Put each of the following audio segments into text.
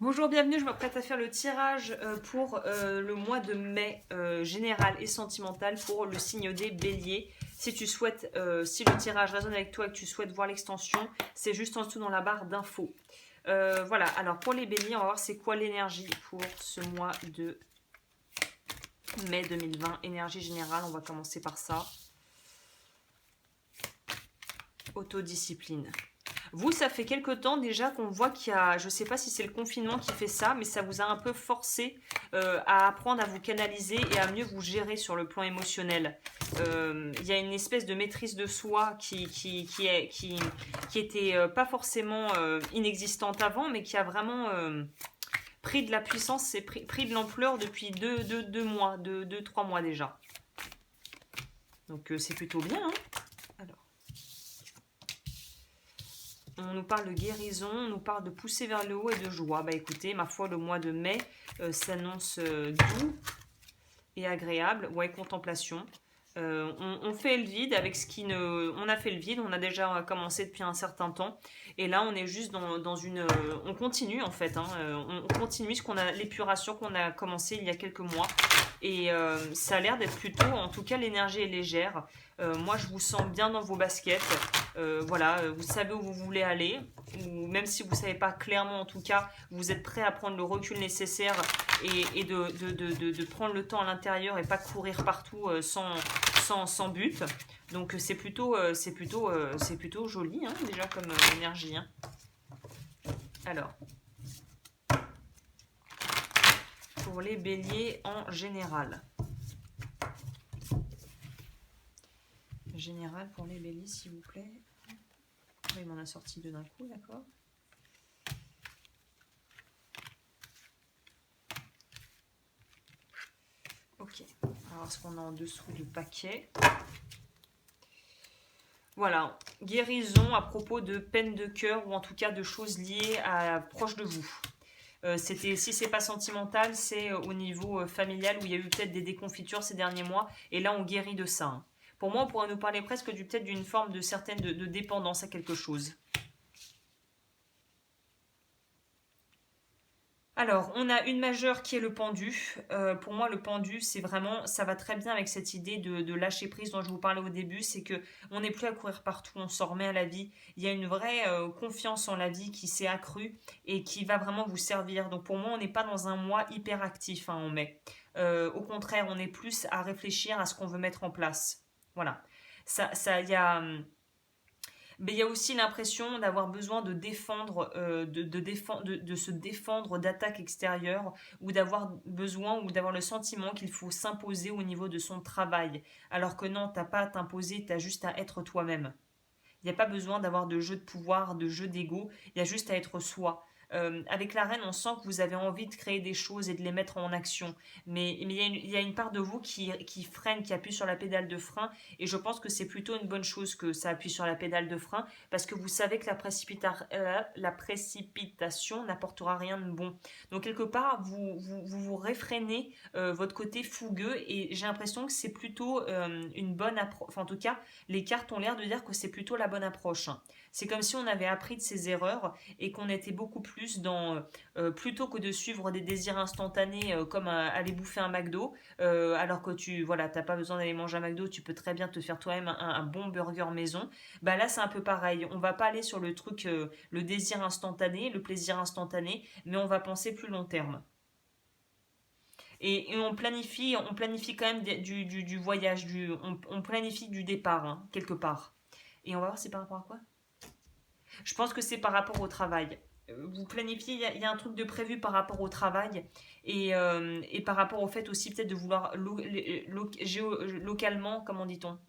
Bonjour, bienvenue, je m'apprête à faire le tirage pour le mois de mai général et sentimental pour le signe des béliers. Si tu souhaites, si le tirage résonne avec toi et que tu souhaites voir l'extension, c'est juste en dessous dans la barre d'infos. Voilà, alors pour les béliers, on va voir c'est quoi l'énergie pour ce mois de mai 2020. Énergie générale, on va commencer par ça. Autodiscipline. Vous, ça fait quelque temps déjà qu'on voit qu'il y a, je ne sais pas si c'est le confinement qui fait ça, mais ça vous a un peu forcé à apprendre à vous canaliser et à mieux vous gérer sur le plan émotionnel. Il y a une espèce de maîtrise de soi qui était pas forcément inexistante avant, mais qui a vraiment pris de la puissance et pris de l'ampleur depuis deux mois, 3 mois déjà. Donc c'est plutôt bien, hein. On nous parle de guérison, on nous parle de pousser vers le haut et de joie. Bah écoutez, ma foi, le mois de mai s'annonce doux et agréable. Ouais, contemplation. On fait le vide avec ce qui ne... On a fait le vide, on a déjà commencé depuis un certain temps. Et là, on est juste dans une... on continue en fait. Hein, on continue l'épuration qu'on a commencé il y a quelques mois. Et ça a l'air d'être plutôt... En tout cas, l'énergie est légère. Moi, je vous sens bien dans vos baskets. Voilà, vous savez où vous voulez aller. Ou même si vous ne savez pas clairement, en tout cas, vous êtes prêt à prendre le recul nécessaire et de prendre le temps à l'intérieur et pas courir partout sans but. Donc c'est plutôt joli hein, déjà comme énergie. Hein. Alors, pour les béliers en général. Général pour les béliers, s'il vous plaît. Il m'en a sorti deux d'un coup, d'accord. Ok, alors ce qu'on a en dessous du paquet. Voilà, guérison à propos de peine de cœur ou en tout cas de choses liées à proche de vous. Si c'est pas sentimental, c'est au niveau familial où il y a eu peut-être des déconfitures ces derniers mois et là on guérit de ça. Hein. Pour moi, on pourrait nous parler presque peut-être d'une forme de certaine de dépendance à quelque chose. Alors, on a une majeure qui est le pendu. Pour moi, le pendu, c'est vraiment, ça va très bien avec cette idée de lâcher prise dont je vous parlais au début. C'est que on n'est plus à courir partout, on s'en remet à la vie. Il y a une vraie confiance en la vie qui s'est accrue et qui va vraiment vous servir. Donc pour moi, on n'est pas dans un mois hyper actif hein, en mai. Au contraire, on est plus à réfléchir à ce qu'on veut mettre en place. Voilà. Il y a mais il y a aussi l'impression d'avoir besoin de défendre, de se défendre d'attaques extérieures ou d'avoir besoin ou d'avoir le sentiment qu'il faut s'imposer au niveau de son travail. Alors que non, t'as pas à t'imposer, t'as juste à être toi-même. Il n'y a pas besoin d'avoir de jeu de pouvoir, de jeu d'ego, il y a juste à être soi. Avec la reine, on sent que vous avez envie de créer des choses et de les mettre en action. Mais il y a une part de vous qui freine, qui appuie sur la pédale de frein. Et je pense que c'est plutôt une bonne chose que ça appuie sur la pédale de frein. Parce que vous savez que la précipitation n'apportera rien de bon. Donc quelque part, vous réfrénez votre côté fougueux. Et j'ai l'impression que c'est plutôt une bonne approche. Enfin, en tout cas, les cartes ont l'air de dire que c'est plutôt la bonne approche. C'est comme si on avait appris de ses erreurs et qu'on était beaucoup plus dans, plutôt que de suivre des désirs instantanés comme aller bouffer un McDo, alors que t'as pas besoin d'aller manger un McDo, tu peux très bien te faire toi-même un bon burger maison. Bah là, c'est un peu pareil. On va pas aller sur le truc, le désir instantané, le plaisir instantané, mais on va penser plus long terme. Et on planifie quand même du voyage, on planifie du départ, hein, quelque part. Et on va voir c'est par rapport à quoi. Je pense que c'est par rapport au travail. Vous planifiez, il y a un truc de prévu par rapport au travail et par rapport au fait aussi peut-être de vouloir localement, comment dit-on,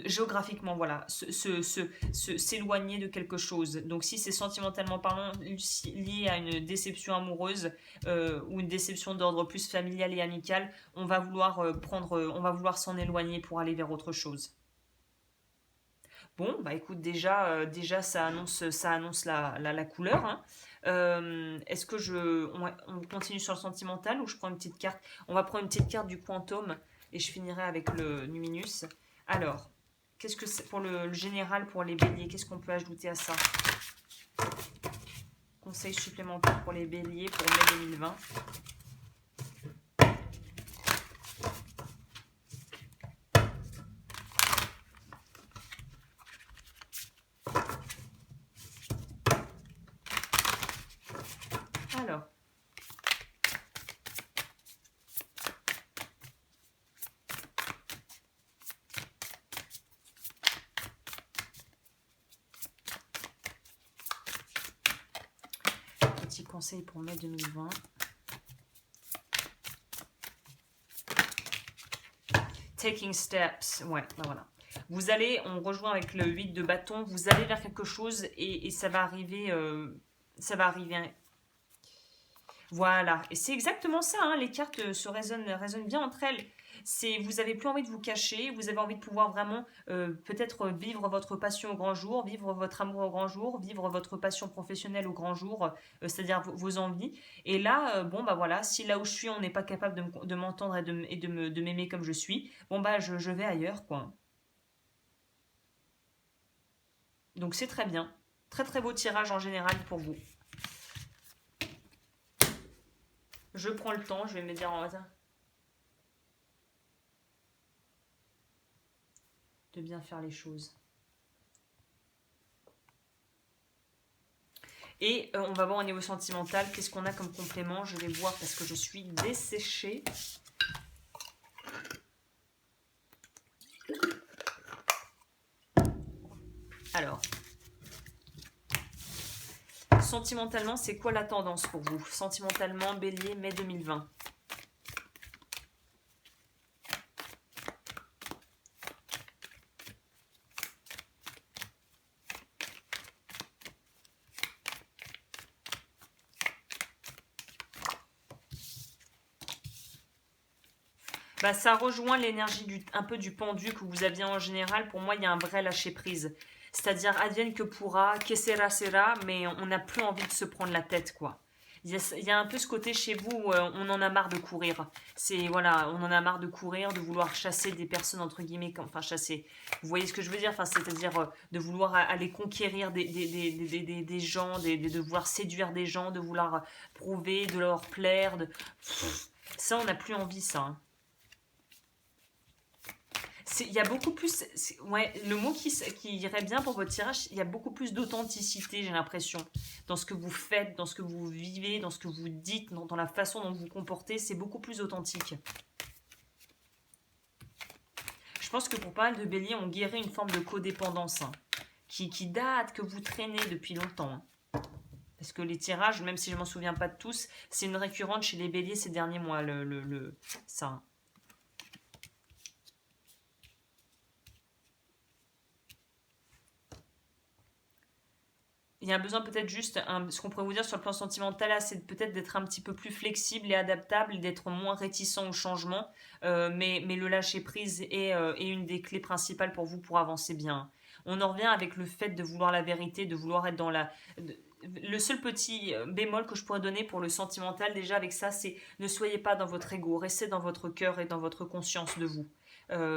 géographiquement, voilà, s'éloigner de quelque chose. Donc si c'est sentimentalement parlant lié à une déception amoureuse ou une déception d'ordre plus familial et amical, on va vouloir on va vouloir s'en éloigner pour aller vers autre chose. Bon, bah écoute, déjà ça annonce la couleur. Hein. Est-ce que on continue sur le sentimental ou je prends une petite carte? On va prendre une petite carte du quantum et je finirai avec le numinus. Alors, qu'est-ce que c'est pour le général, pour les béliers? Qu'est-ce qu'on peut ajouter à ça? conseils supplémentaires pour les béliers pour mai 2020. Alors. Petit conseil pour mai 2020. Taking steps. Ouais, ben voilà. Vous allez, on rejoint avec le 8 de bâton, vous allez vers quelque chose et ça va arriver. Ça va arriver. Voilà, et c'est exactement ça, hein, les cartes résonnent bien entre elles. Vous n'avez plus envie de vous cacher, vous avez envie de pouvoir vraiment peut-être vivre votre passion au grand jour, vivre votre amour au grand jour, vivre votre passion professionnelle au grand jour, c'est-à-dire vos envies. Et là, bon bah voilà, si là où je suis, on n'est pas capable de m'entendre et de m'aimer comme je suis, bon bah je vais ailleurs, quoi. Donc c'est très bien. Très très beau tirage en général pour vous. Je prends le temps, je vais me dire en hasard. De bien faire les choses. Et on va voir au niveau sentimental, qu'est-ce qu'on a comme complément. Je vais voir parce que je suis desséchée. Alors, sentimentalement, c'est quoi la tendance pour vous? Sentimentalement, bélier, mai 2020. Bah, ça rejoint l'énergie un peu du pendu que vous aviez en général. Pour moi, il y a un vrai lâcher-prise. C'est-à-dire, advienne que pourra, que sera, mais on n'a plus envie de se prendre la tête, quoi. Il y a un peu ce côté chez vous où on en a marre de courir. Voilà, on en a marre de courir, de vouloir chasser des personnes, entre guillemets, enfin chasser. Vous voyez ce que je veux dire? Enfin, c'est-à-dire de vouloir aller conquérir des gens, de vouloir séduire des gens, de vouloir prouver, de leur plaire. Ça, on n'a plus envie, ça. Hein. Il y a beaucoup plus, ouais, le mot qui irait bien pour votre tirage, il y a beaucoup plus d'authenticité, j'ai l'impression, dans ce que vous faites, dans ce que vous vivez, dans ce que vous dites, dans la façon dont vous vous comportez, c'est beaucoup plus authentique. Je pense que pour pas mal de béliers, on guérit une forme de codépendance, hein, qui date, que vous traînez depuis longtemps. Hein. Parce que les tirages, même si je m'en souviens pas de tous, c'est une récurrente chez les béliers ces derniers mois, ça. Hein. Il y a besoin peut-être juste, ce qu'on pourrait vous dire sur le plan sentimental, là, c'est peut-être d'être un petit peu plus flexible et adaptable, d'être moins réticent au changement, mais le lâcher-prise est une des clés principales pour vous pour avancer bien. On en revient avec le fait de vouloir la vérité, de vouloir être dans le seul petit bémol que je pourrais donner pour le sentimental, déjà avec ça, c'est ne soyez pas dans votre ego, restez dans votre cœur et dans votre conscience de vous.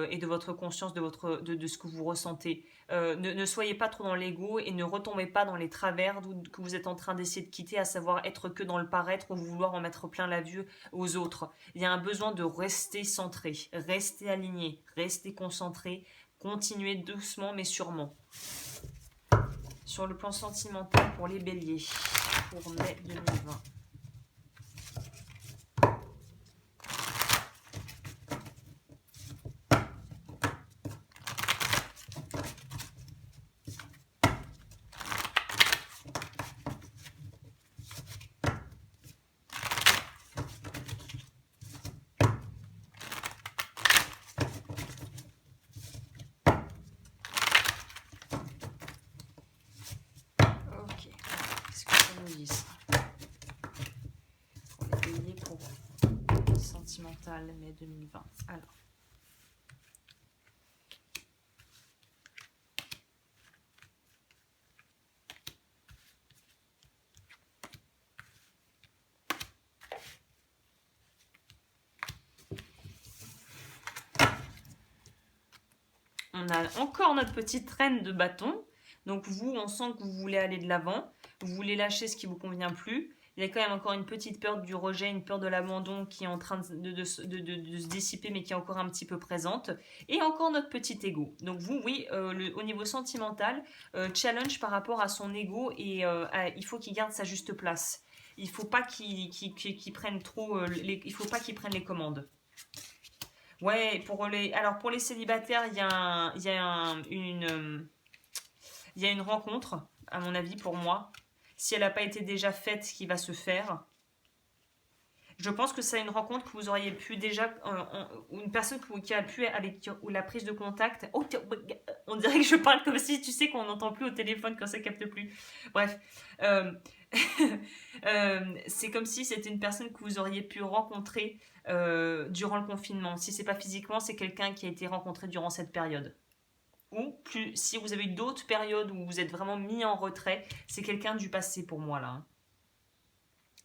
Et de votre conscience de ce que vous ressentez. Ne soyez pas trop dans l'ego et ne retombez pas dans les travers que vous êtes en train d'essayer de quitter, à savoir être que dans le paraître ou vouloir en mettre plein la vue aux autres. Il y a un besoin de rester centré, rester aligné, rester concentré, continuer doucement mais sûrement. Sur le plan sentimental pour les béliers, pour mai 2020. Mai 2020. Alors. On a encore notre petite reine de bâton. Donc vous, on sent que vous voulez aller de l'avant. vous voulez lâcher ce qui vous convient plus. Il y a quand même encore une petite peur du rejet, une peur de l'abandon qui est en train de se dissiper, mais qui est encore un petit peu présente. Et encore notre petit ego. Donc vous, oui, au niveau sentimental, challenge par rapport à son ego et il faut qu'il garde sa juste place. Il faut pas qu'il prenne trop, il faut pas qu'il prenne les commandes. Ouais, alors pour les célibataires, il y a une rencontre, à mon avis, pour moi. Si elle n'a pas été déjà faite, qui va se faire. Je pense que c'est une rencontre que vous auriez pu déjà, une personne qui a pu, avec ou la prise de contact. Oh, on dirait que je parle comme si, tu sais, qu'on n'entend plus au téléphone quand ça capte plus. Bref, c'est comme si c'était une personne que vous auriez pu rencontrer durant le confinement. Si c'est pas physiquement, c'est quelqu'un qui a été rencontré durant cette période. Ou plus, si vous avez eu d'autres périodes où vous êtes vraiment mis en retrait, c'est quelqu'un du passé pour moi là. Hein.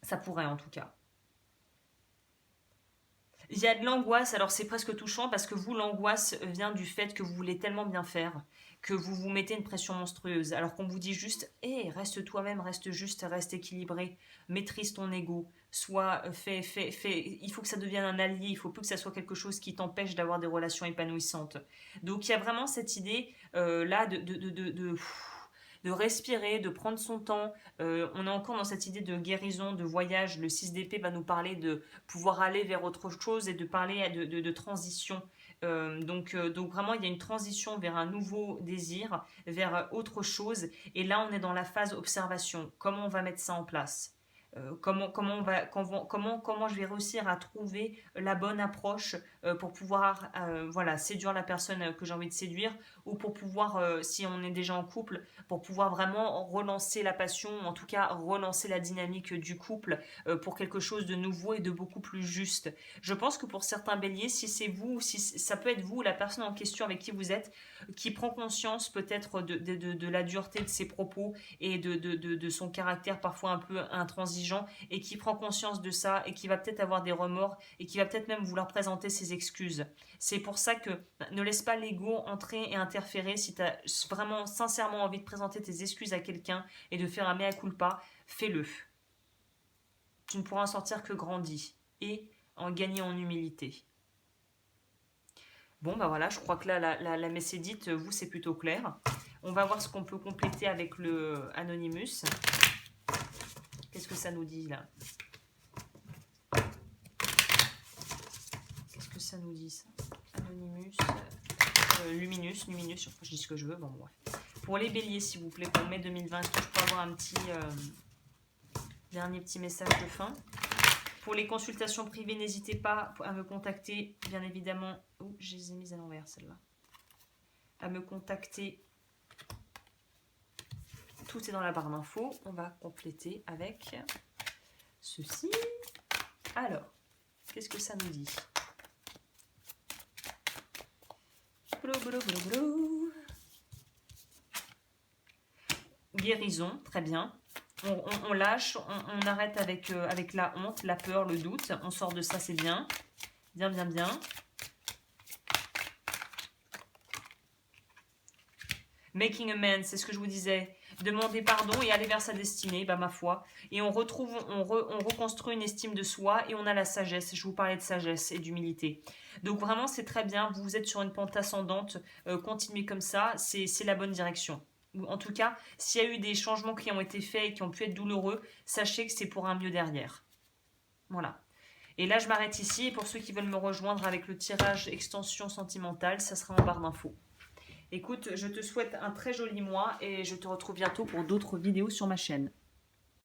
Ça pourrait en tout cas. Il y a de l'angoisse, alors c'est presque touchant parce que vous, l'angoisse vient du fait que vous voulez tellement bien faire que vous vous mettez une pression monstrueuse. Alors qu'on vous dit juste, hé, reste toi-même, reste juste, reste équilibré, maîtrise ton ego, il faut que ça devienne un allié, il faut plus que ça soit quelque chose qui t'empêche d'avoir des relations épanouissantes. Donc il y a vraiment cette idée là de respirer, de prendre son temps. On est encore dans cette idée de guérison, de voyage. Le 6 d'épée va nous parler de pouvoir aller vers autre chose et de parler de transition. Donc vraiment, il y a une transition vers un nouveau désir, vers autre chose. Et là, on est dans la phase observation. Comment on va mettre ça en place ? Comment je vais réussir à trouver la bonne approche pour pouvoir séduire la personne que j'ai envie de séduire ou pour pouvoir, si on est déjà en couple, pour pouvoir vraiment relancer la passion, en tout cas relancer la dynamique du couple pour quelque chose de nouveau et de beaucoup plus juste. Je pense que pour certains béliers, si c'est vous, si ça peut être vous, la personne en question avec qui vous êtes, qui prend conscience peut-être de la dureté de ses propos et de son caractère parfois un peu intransigeant et qui prend conscience de ça et qui va peut-être avoir des remords et qui va peut-être même vouloir présenter ses excuses. C'est pour ça que ne laisse pas l'ego entrer et interférer. Si tu as vraiment sincèrement envie de présenter tes excuses à quelqu'un et de faire un mea culpa, fais-le. Tu ne pourras en sortir que grandi et en gagner en humilité. Bon, bah voilà, je crois que là, la messe est dite, vous, c'est plutôt clair. On va voir ce qu'on peut compléter avec le Anonymous. Qu'est-ce que ça nous dit, là? Qu'est-ce que ça nous dit, ça? Anonymous, Luminus, je dis ce que je veux, bon, bref. Pour les béliers, s'il vous plaît, pour mai 2020, je peux avoir un petit dernier petit message de fin. Pour les consultations privées, n'hésitez pas à me contacter, bien évidemment. Oh, je les ai mises à l'envers, celle-là. À me contacter. Tout est dans la barre d'infos. On va compléter avec ceci. Alors, qu'est-ce que ça nous dit? Guérison, très bien. On lâche, on arrête avec la honte, la peur, le doute. On sort de ça, c'est bien. Bien, bien, bien. Making amends, c'est ce que je vous disais. Demander pardon et aller vers sa destinée, bah ma foi. Et on reconstruit une estime de soi et on a la sagesse. Je vous parlais de sagesse et d'humilité. Donc vraiment, c'est très bien. Vous êtes sur une pente ascendante. Continuez comme ça. C'est la bonne direction. En tout cas, s'il y a eu des changements qui ont été faits et qui ont pu être douloureux, sachez que c'est pour un mieux derrière. Voilà. Et là, je m'arrête ici. Et pour ceux qui veulent me rejoindre avec le tirage extension sentimentale, ça sera en barre d'infos. Écoute, je te souhaite un très joli mois et je te retrouve bientôt pour d'autres vidéos sur ma chaîne.